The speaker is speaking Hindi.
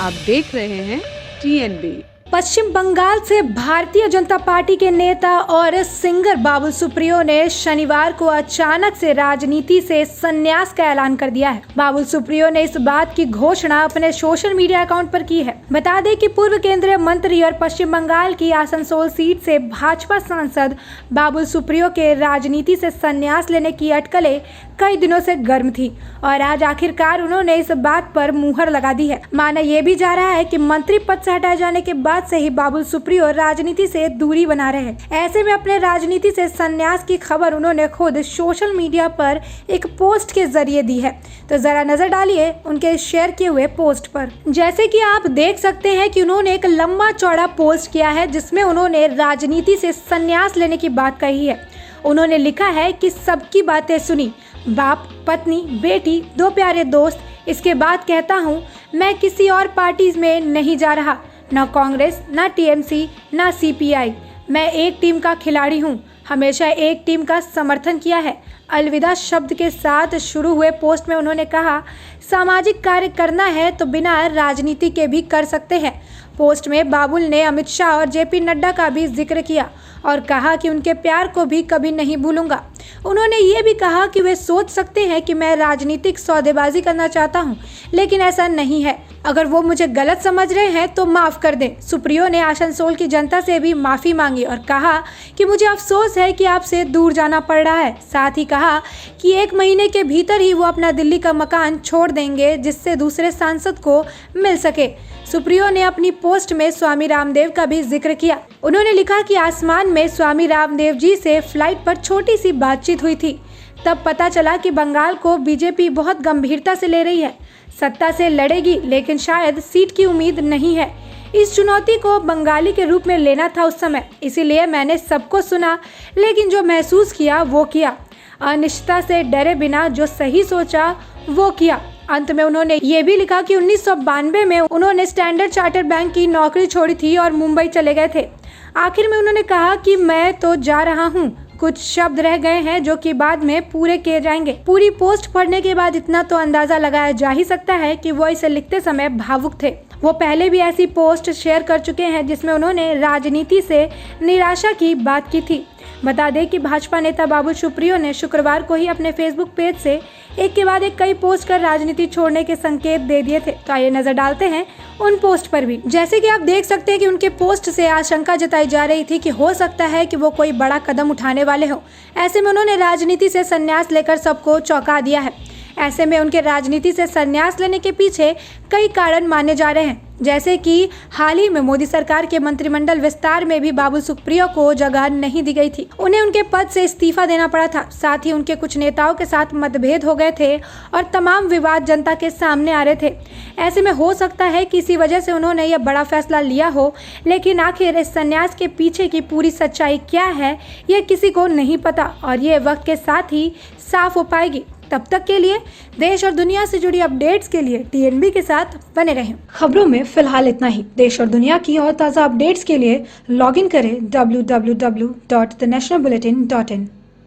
आप देख रहे हैं TNB। पश्चिम बंगाल से भारतीय जनता पार्टी के नेता और सिंगर बाबुल सुप्रियो ने शनिवार को अचानक से राजनीति से संन्यास का ऐलान कर दिया है। बाबुल सुप्रियो ने इस बात की घोषणा अपने सोशल मीडिया अकाउंट पर की है। बता दें कि पूर्व केंद्रीय मंत्री और पश्चिम बंगाल की आसनसोल सीट से भाजपा सांसद बाबुल सुप्रियो के राजनीति से संन्यास लेने की अटकलें कई दिनों से गर्म थी और आज आखिरकार उन्होंने इस बात पर मुहर लगा दी है। माना यह भी जा रहा है कि मंत्री पद से हटाए जाने के बाद से ही बाबुल सुप्रियो राजनीति से दूरी बना रहे हैं। ऐसे में अपने राजनीति से संन्यास की खबर उन्होंने खुद सोशल मीडिया पर एक पोस्ट के जरिए दी है। तो जरा नजर डालिए उनके शेयर किए हुए पोस्ट पर। जैसे कि आप देख सकते हैं कि उन्होंने एक लंबा चौड़ा पोस्ट किया है जिसमें उन्होंने राजनीति से संन्यास लेने की बात कही है। उन्होंने लिखा है कि सबकी बातें सुनी, बाप, पत्नी, बेटी, 2 प्यारे दोस्त। इसके बाद कहता हूँ मैं किसी और पार्टी में नहीं जा रहा, न कांग्रेस, न TMC, न CPI। मैं एक टीम का खिलाड़ी हूँ, हमेशा एक टीम का समर्थन किया है। अलविदा शब्द के साथ शुरू हुए पोस्ट में उन्होंने कहा, सामाजिक कार्य करना है तो बिना राजनीति के भी कर सकते हैं। पोस्ट में बाबुल ने अमित शाह और JP नड्डा का भी जिक्र किया और कहा कि उनके प्यार को भी कभी नहीं भूलूंगा। उन्होंने ये भी कहा कि वे सोच सकते हैं कि मैं राजनीतिक सौदेबाजी करना चाहता हूं, लेकिन ऐसा नहीं है। अगर वो मुझे गलत समझ रहे हैं तो माफ़ कर दें। सुप्रियो ने आसनसोल की जनता से भी माफ़ी मांगी और कहा कि मुझे अफसोस है कि आपसे दूर जाना पड़ रहा है। साथ ही कहा कि 1 महीने के भीतर ही वो अपना दिल्ली का मकान छोड़ देंगे जिससे दूसरे सांसद को मिल सके। सुप्रियो ने अपनी पोस्ट में स्वामी रामदेव का भी जिक्र किया। उन्होंने लिखा कि आसमान में स्वामी रामदेव जी से फ्लाइट पर छोटी सी बातचीत हुई थी। तब पता चला कि बंगाल को बीजेपी बहुत गंभीरता से ले रही है। सत्ता से लड़ेगी लेकिन शायद सीट की उम्मीद नहीं है। इस चुनौती को बंगाली के रूप में लेना था उस समय, इसीलिए मैंने सबको सुना, लेकिन जो महसूस किया वो किया। अनिश्चितता से डरे बिना जो सही सोचा वो किया। अंत में उन्होंने ये भी लिखा कि 1992 में उन्होंने स्टैंडर्ड चार्टर्ड बैंक की नौकरी छोड़ी थी और मुंबई चले गए थे। आखिर में उन्होंने कहा कि मैं तो जा रहा हूँ, कुछ शब्द रह गए हैं जो कि बाद में पूरे किए जाएंगे। पूरी पोस्ट पढ़ने के बाद इतना तो अंदाजा लगाया जा ही सकता है कि वो इसे लिखते समय भावुक थे। वो पहले भी ऐसी पोस्ट शेयर कर चुके हैं जिसमें उन्होंने राजनीति से निराशा की बात की थी। बता दें कि भाजपा नेता बाबुल सुप्रियो ने शुक्रवार को ही अपने फेसबुक पेज से एक के बाद एक कई पोस्ट कर राजनीति छोड़ने के संकेत दे दिए थे। तो आइए नजर डालते हैं उन पोस्ट पर भी। जैसे कि आप देख सकते हैं कि उनके पोस्ट से आशंका जताई जा रही थी कि हो सकता है कि वो कोई बड़ा कदम उठाने वाले हो। ऐसे में उन्होंने राजनीति से संन्यास लेकर सबको चौंका दिया है। ऐसे में उनके राजनीति से संन्यास लेने के पीछे कई कारण माने जा रहे हैं, जैसे कि हाल ही में मोदी सरकार के मंत्रिमंडल विस्तार में भी बाबुल सुप्रियो को जगह नहीं दी गई थी। उन्हें उनके पद से इस्तीफा देना पड़ा था। साथ ही उनके कुछ नेताओं के साथ मतभेद हो गए थे और तमाम विवाद जनता के सामने आ रहे थे। ऐसे में हो सकता है कि इसी वजह से उन्होंने यह बड़ा फैसला लिया हो, लेकिन आखिर इस संन्यास के पीछे की पूरी सच्चाई क्या है यह किसी को नहीं पता और ये वक्त के साथ ही साफ हो पाएगी। तब तक के लिए देश और दुनिया से जुड़ी अपडेट्स के लिए TNB के साथ बने रहें। खबरों में फिलहाल इतना ही। देश और दुनिया की और ताज़ा अपडेट्स के लिए लॉगिन करें www.thenationalbulletin.in।